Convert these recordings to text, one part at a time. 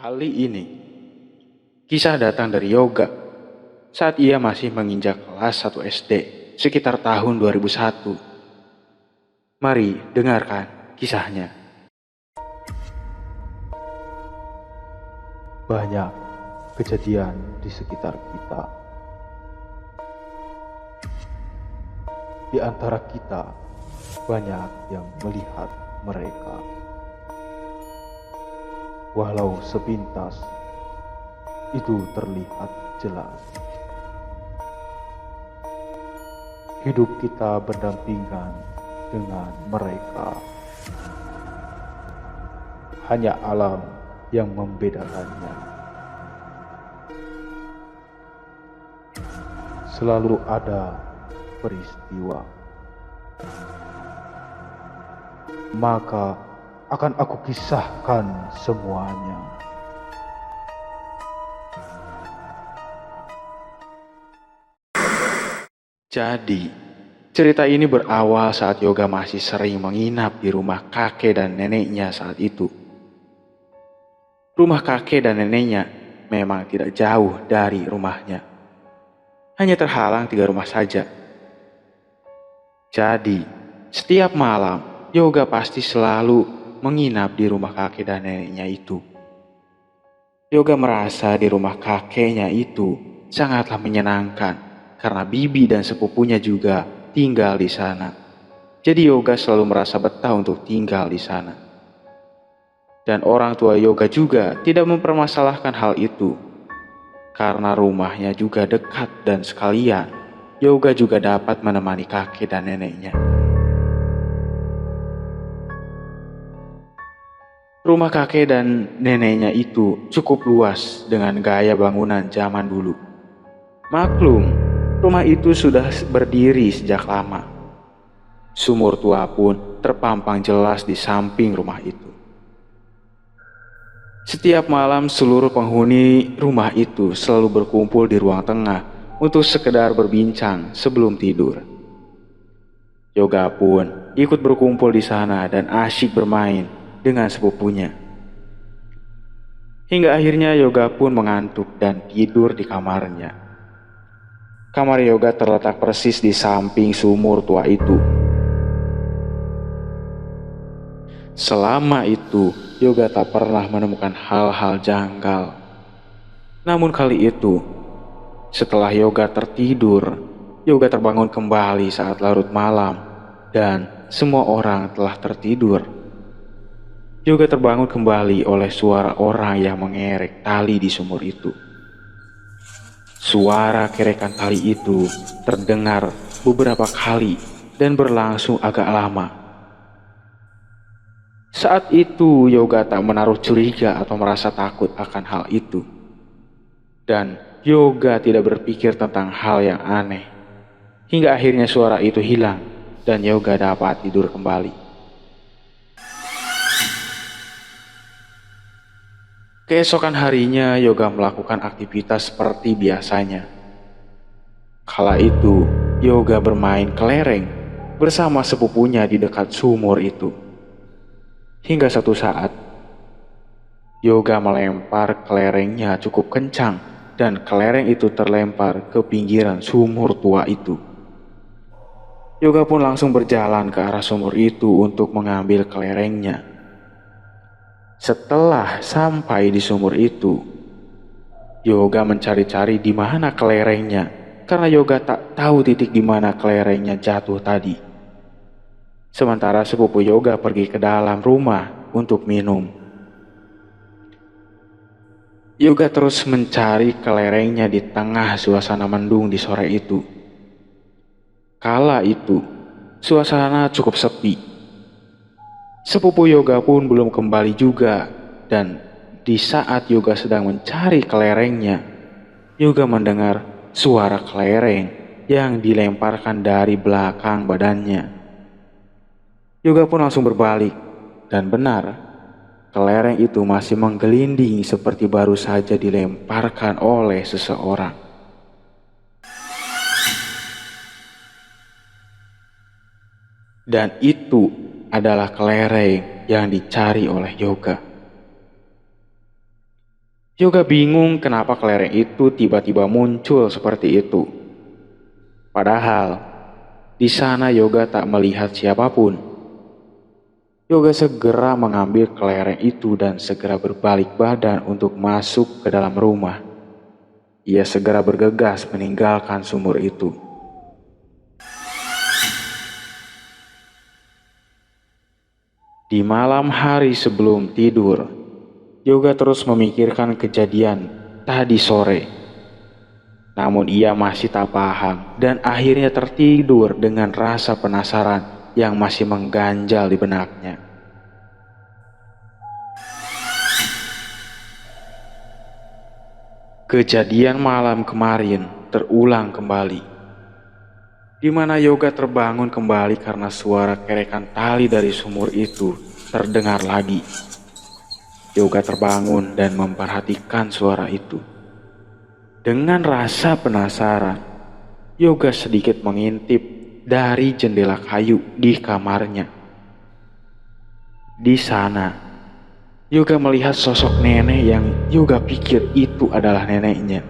Kali ini, kisah datang dari Yoga saat ia masih menginjak kelas 1 SD sekitar tahun 2001. Mari dengarkan kisahnya. Banyak kejadian di sekitar kita. Di antara kita, banyak yang melihat mereka. Walau sepintas, itu terlihat jelas. Hidup kita berdampingan dengan mereka. Hanya alam yang membedakannya. Selalu ada peristiwa. Maka akan aku kisahkan semuanya. Jadi, cerita ini berawal saat Yoga masih sering menginap di rumah kakek dan neneknya saat itu. Rumah kakek dan neneknya memang tidak jauh dari rumahnya. Hanya terhalang 3 rumah saja. Jadi, setiap malam Yoga pasti selalu menginap di rumah kakek dan neneknya itu. Yoga merasa di rumah kakeknya itu sangatlah menyenangkan karena bibi dan sepupunya juga tinggal di sana. Jadi Yoga selalu merasa betah untuk tinggal di sana. Dan orang tua Yoga juga tidak mempermasalahkan hal itu. Karena rumahnya juga dekat dan sekalian, Yoga juga dapat menemani kakek dan neneknya. Rumah kakek dan neneknya itu cukup luas dengan gaya bangunan zaman dulu. Maklum, rumah itu sudah berdiri sejak lama. Sumur tua pun terpampang jelas di samping rumah itu. Setiap malam seluruh penghuni rumah itu selalu berkumpul di ruang tengah untuk sekedar berbincang sebelum tidur. Yoga pun ikut berkumpul di sana dan asyik bermain dengan sepupunya. Hingga akhirnya Yoga pun mengantuk dan tidur di kamarnya. Kamar Yoga terletak persis di samping sumur tua itu. Selama itu, Yoga tak pernah menemukan hal-hal janggal. Namun kali itu, setelah Yoga tertidur, Yoga terbangun kembali saat larut malam dan semua orang telah tertidur. Yoga terbangun kembali oleh suara orang yang mengerek tali di sumur itu. Suara kerekan tali itu terdengar beberapa kali dan berlangsung agak lama. Saat itu Yoga tak menaruh curiga atau merasa takut akan hal itu. Dan Yoga tidak berpikir tentang hal yang aneh. Hingga akhirnya suara itu hilang dan Yoga dapat tidur kembali. Keesokan harinya Yoga melakukan aktivitas seperti biasanya. Kala itu Yoga bermain kelereng bersama sepupunya di dekat sumur itu. Hingga satu saat Yoga melempar kelerengnya cukup kencang dan kelereng itu terlempar ke pinggiran sumur tua itu. Yoga pun langsung berjalan ke arah sumur itu untuk mengambil kelerengnya. Setelah sampai di sumur itu, Yoga mencari-cari di mana kelerengnya karena Yoga tak tahu titik di mana kelerengnya jatuh tadi. Sementara sepupu Yoga pergi ke dalam rumah untuk minum. Yoga terus mencari kelerengnya di tengah suasana mendung di sore itu. Kala itu, suasana cukup sepi. Sepupu Yoga pun belum kembali juga, dan di saat Yoga sedang mencari kelerengnya, Yoga mendengar suara kelereng yang dilemparkan dari belakang badannya. Yoga pun langsung berbalik, dan benar, kelereng itu masih menggelinding seperti baru saja dilemparkan oleh seseorang. Dan itu adalah kelereng yang dicari oleh Yoga. Yoga bingung kenapa kelereng itu tiba-tiba muncul seperti itu. Padahal di sana Yoga tak melihat siapapun. Yoga segera mengambil kelereng itu dan segera berbalik badan untuk masuk ke dalam rumah. Ia segera bergegas meninggalkan sumur itu. Di malam hari sebelum tidur, Yoga terus memikirkan kejadian tadi sore. Namun ia masih tak paham dan akhirnya tertidur dengan rasa penasaran yang masih mengganjal di benaknya. Kejadian malam kemarin terulang kembali, di mana Yoga terbangun kembali karena suara kerekan tali dari sumur itu terdengar lagi. Yoga terbangun dan memperhatikan suara itu. Dengan rasa penasaran, Yoga sedikit mengintip dari jendela kayu di kamarnya. Di sana, Yoga melihat sosok nenek yang Yoga pikir itu adalah neneknya.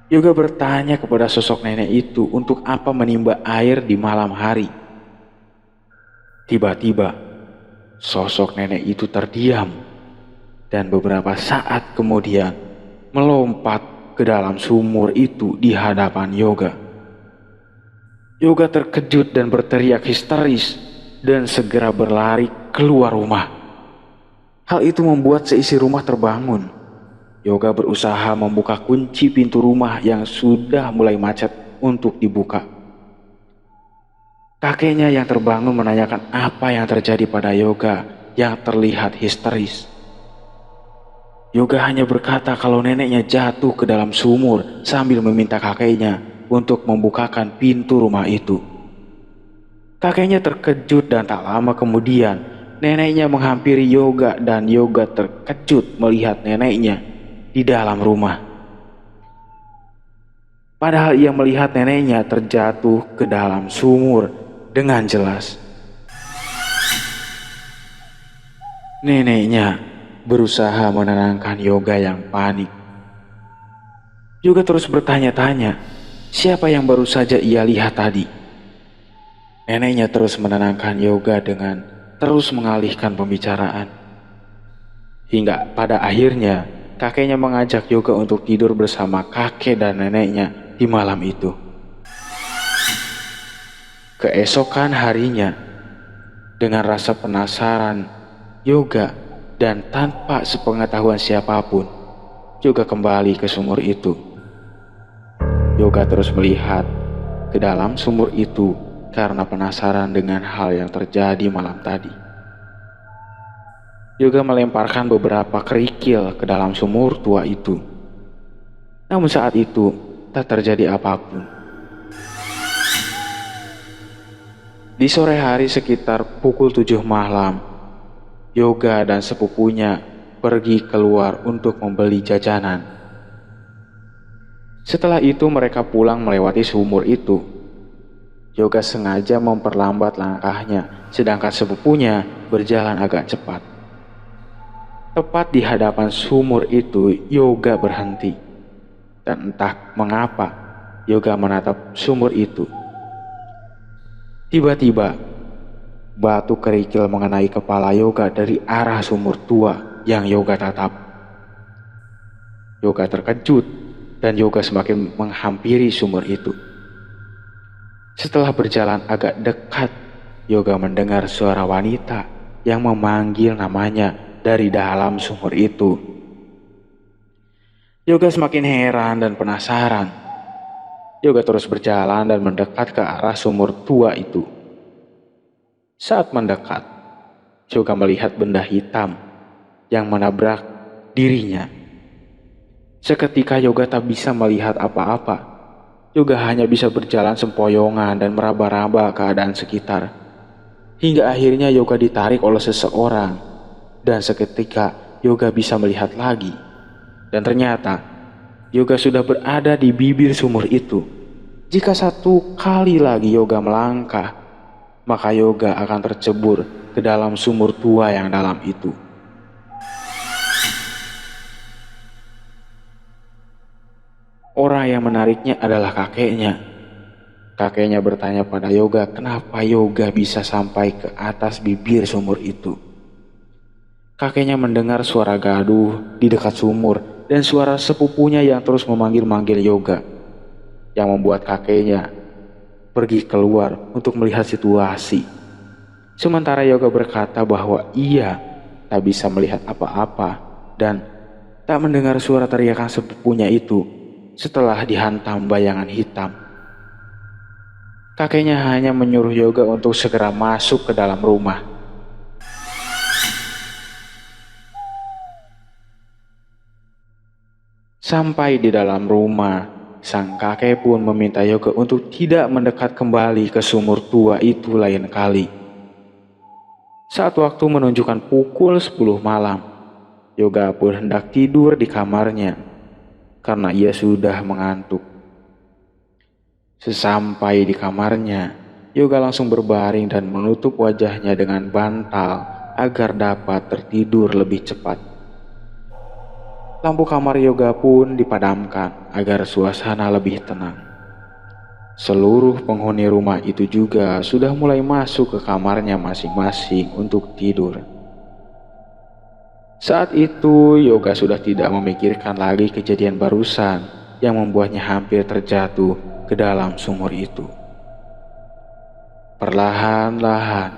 Yoga bertanya kepada sosok nenek itu untuk apa menimba air di malam hari. Tiba-tiba, sosok nenek itu terdiam dan beberapa saat kemudian melompat ke dalam sumur itu di hadapan Yoga. Yoga terkejut dan berteriak histeris dan segera berlari keluar rumah. Hal itu membuat seisi rumah terbangun. Yoga berusaha membuka kunci pintu rumah yang sudah mulai macet untuk dibuka. Kakeknya yang terbangun menanyakan apa yang terjadi pada Yoga yang terlihat histeris. Yoga hanya berkata kalau neneknya jatuh ke dalam sumur sambil meminta kakeknya untuk membukakan pintu rumah itu. Kakeknya terkejut dan tak lama kemudian neneknya menghampiri Yoga dan Yoga terkejut melihat neneknya di dalam rumah. Padahal ia melihat neneknya terjatuh ke dalam sumur dengan jelas. Neneknya berusaha menenangkan Yoga yang panik. Yoga terus bertanya-tanya, siapa yang baru saja ia lihat tadi? Neneknya terus menenangkan Yoga dengan terus mengalihkan pembicaraan. Hingga pada akhirnya, kakeknya mengajak Yoga untuk tidur bersama kakek dan neneknya di malam itu. Keesokan harinya, dengan rasa penasaran, Yoga dan tanpa sepengetahuan siapapun, Yoga kembali ke sumur itu. Yoga terus melihat ke dalam sumur itu karena penasaran dengan hal yang terjadi malam tadi. Yoga melemparkan beberapa kerikil ke dalam sumur tua itu. Namun saat itu tak terjadi apapun. Di sore hari sekitar pukul 7 malam, Yoga dan sepupunya pergi keluar untuk membeli jajanan. Setelah itu mereka pulang melewati sumur itu. Yoga sengaja memperlambat langkahnya, sedangkan sepupunya berjalan agak cepat. Tepat di hadapan sumur itu, Yoga berhenti. Dan entah mengapa, Yoga menatap sumur itu. Tiba-tiba, batu kerikil mengenai kepala Yoga dari arah sumur tua yang Yoga tatap. Yoga terkejut dan Yoga semakin menghampiri sumur itu. Setelah berjalan agak dekat, Yoga mendengar suara wanita yang memanggil namanya dari dalam sumur itu. Yoga semakin heran dan penasaran. Yoga terus berjalan dan mendekat ke arah sumur tua itu. Saat mendekat, Yoga melihat benda hitam yang menabrak dirinya. Seketika Yoga tak bisa melihat apa-apa. Yoga hanya bisa berjalan sempoyongan dan meraba-raba keadaan sekitar. Hingga akhirnya Yoga ditarik oleh seseorang. Dan seketika Yoga bisa melihat lagi. Dan ternyata Yoga sudah berada di bibir sumur itu. Jika satu kali lagi Yoga melangkah, maka Yoga akan tercebur ke dalam sumur tua yang dalam itu. Orang yang menariknya adalah kakeknya. Kakeknya bertanya pada Yoga kenapa Yoga bisa sampai ke atas bibir sumur itu. Kakeknya mendengar suara gaduh di dekat sumur dan suara sepupunya yang terus memanggil-manggil Yoga, yang membuat kakeknya pergi keluar untuk melihat situasi. Sementara Yoga berkata bahwa ia tak bisa melihat apa-apa dan tak mendengar suara teriakan sepupunya itu setelah dihantam bayangan hitam. Kakeknya hanya menyuruh Yoga untuk segera masuk ke dalam rumah. Sampai di dalam rumah, sang kakek pun meminta Yoga untuk tidak mendekat kembali ke sumur tua itu lain kali. Saat waktu menunjukkan pukul 10 malam, Yoga pun hendak tidur di kamarnya karena ia sudah mengantuk. Sesampai di kamarnya, Yoga langsung berbaring dan menutup wajahnya dengan bantal agar dapat tertidur lebih cepat. Lampu kamar Yoga pun dipadamkan agar suasana lebih tenang. Seluruh penghuni rumah itu juga sudah mulai masuk ke kamarnya masing-masing untuk tidur. Saat itu Yoga sudah tidak memikirkan lagi kejadian barusan yang membuatnya hampir terjatuh ke dalam sumur itu. Perlahan-lahan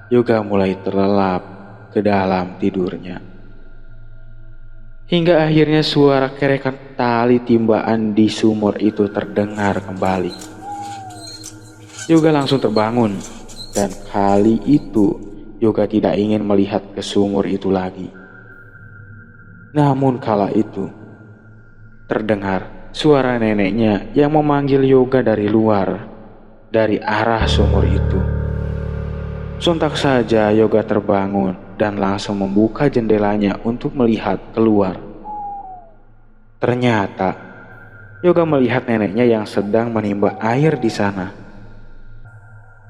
Yoga mulai terlelap ke dalam tidurnya. Hingga akhirnya suara kerekan tali timbaan di sumur itu terdengar kembali. Yoga langsung terbangun dan kali itu Yoga tidak ingin melihat ke sumur itu lagi. Namun kala itu terdengar suara neneknya yang memanggil Yoga dari luar, dari arah sumur itu. Sontak saja Yoga terbangun dan langsung membuka jendelanya untuk melihat keluar. Ternyata Yoga melihat neneknya yang sedang menimba air di sana.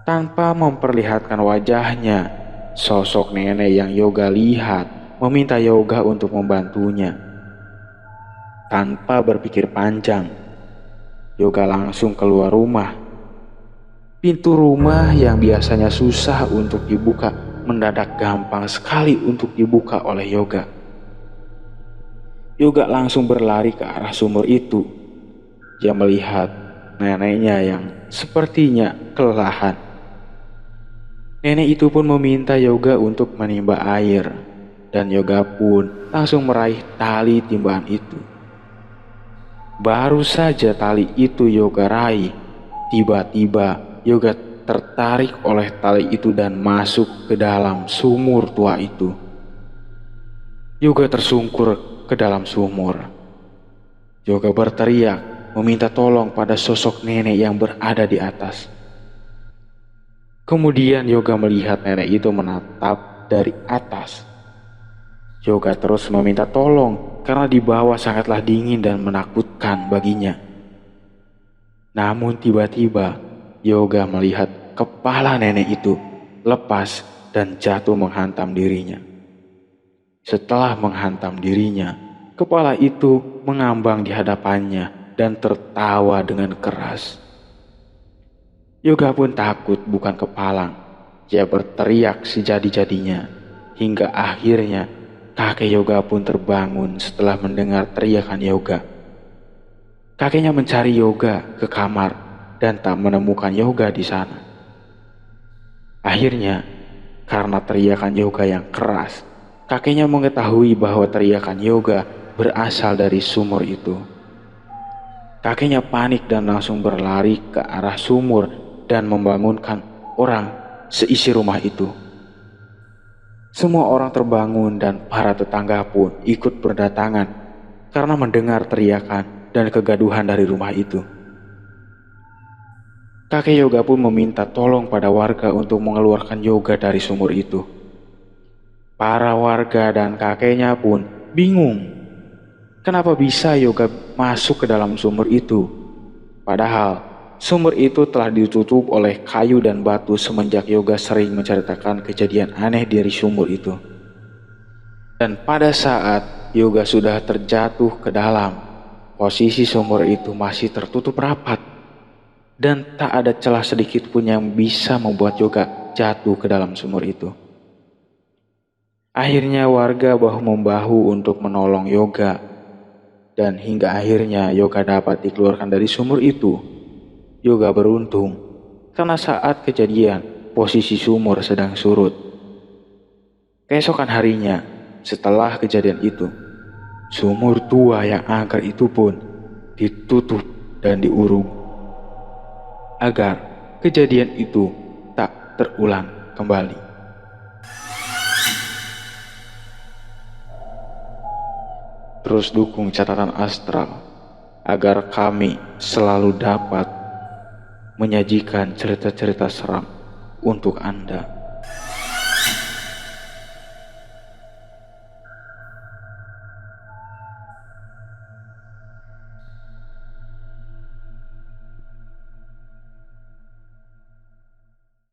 Tanpa memperlihatkan wajahnya, sosok nenek yang Yoga lihat meminta Yoga untuk membantunya. Tanpa berpikir panjang, Yoga langsung keluar rumah. Pintu rumah yang biasanya susah untuk dibuka mendadak gampang sekali untuk dibuka oleh Yoga. Yoga langsung berlari ke arah sumur itu. Dia melihat neneknya yang sepertinya kelelahan. Nenek itu pun meminta Yoga untuk menimba air, dan Yoga pun langsung meraih tali timbaan itu. Baru saja tali itu Yoga raih, tiba-tiba Yoga tertarik oleh tali itu dan masuk ke dalam sumur tua itu. Yoga tersungkur ke dalam sumur. Yoga berteriak meminta tolong pada sosok nenek yang berada di atas. Kemudian Yoga melihat nenek itu menatap dari atas. Yoga terus meminta tolong karena di bawah sangatlah dingin dan menakutkan baginya. Namun tiba-tiba Yoga melihat kepala nenek itu lepas dan jatuh menghantam dirinya. Setelah menghantam dirinya, kepala itu mengambang di hadapannya dan tertawa dengan keras. Yoga pun takut bukan kepalang. Dia berteriak sejadi-jadinya hingga akhirnya kakek Yoga pun terbangun setelah mendengar teriakan Yoga. Kakeknya mencari Yoga ke kamar dan tak menemukan Yoga di sana. Akhirnya, karena teriakan Yoga yang keras, kakeknya mengetahui bahwa teriakan Yoga berasal dari sumur itu. Kakeknya panik dan langsung berlari ke arah sumur dan membangunkan orang seisi rumah itu. Semua orang terbangun dan para tetangga pun ikut berdatangan karena mendengar teriakan dan kegaduhan dari rumah itu. Kakek Yoga pun meminta tolong pada warga untuk mengeluarkan Yoga dari sumur itu. Para warga dan kakeknya pun bingung. Kenapa bisa Yoga masuk ke dalam sumur itu? Padahal sumur itu telah ditutup oleh kayu dan batu semenjak Yoga sering menceritakan kejadian aneh dari sumur itu. Dan pada saat Yoga sudah terjatuh ke dalam, posisi sumur itu masih tertutup rapat dan tak ada celah sedikit pun yang bisa membuat Yoga jatuh ke dalam sumur itu. Akhirnya warga bahu-membahu untuk menolong Yoga, dan hingga akhirnya Yoga dapat dikeluarkan dari sumur itu. Yoga beruntung karena saat kejadian posisi sumur sedang surut. Keesokan harinya setelah kejadian itu, sumur tua yang angker itu pun ditutup dan diuruk agar kejadian itu tak terulang kembali. Terus dukung catatan astral agar kami selalu dapat menyajikan cerita-cerita seram untuk Anda.